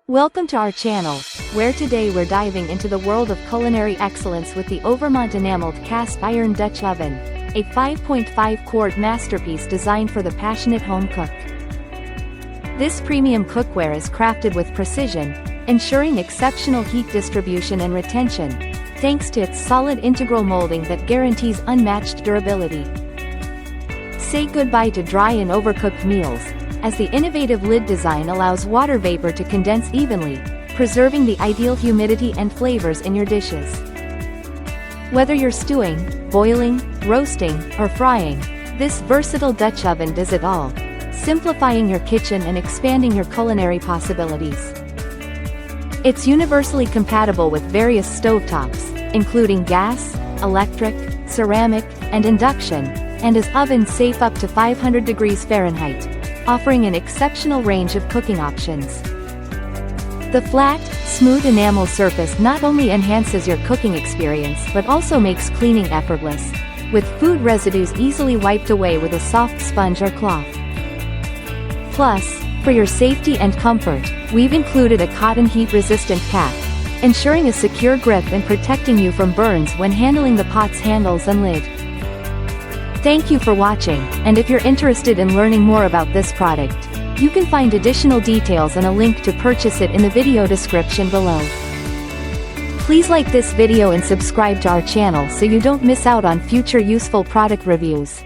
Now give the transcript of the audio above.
Welcome to our channel, where today we're diving into the world of culinary excellence with the Overmont Enameled cast iron Dutch oven, a 5.5-quart masterpiece designed for the passionate home cook. This premium cookware is crafted with precision, ensuring exceptional heat distribution and retention, thanks to its solid integral molding that guarantees unmatched durability. Say goodbye to dry and overcooked meals, as the innovative lid design allows water vapor to condense evenly, preserving the ideal humidity and flavors in your dishes. Whether you're stewing, boiling, roasting, or frying, this versatile Dutch oven does it all, simplifying your kitchen and expanding your culinary possibilities. It's universally compatible with various stovetops, including gas, electric, ceramic, and induction, and is oven safe up to 500 degrees Fahrenheit, offering an exceptional range of cooking options. The flat, smooth enamel surface not only enhances your cooking experience but also makes cleaning effortless, with food residues easily wiped away with a soft sponge or cloth. Plus, for your safety and comfort, we've included a cotton heat-resistant cap, ensuring a secure grip and protecting you from burns when handling the pot's handles and lid. Thank you for watching, and if you're interested in learning more about this product, you can find additional details and a link to purchase it in the video description below. Please like this video and subscribe to our channel so you don't miss out on future useful product reviews.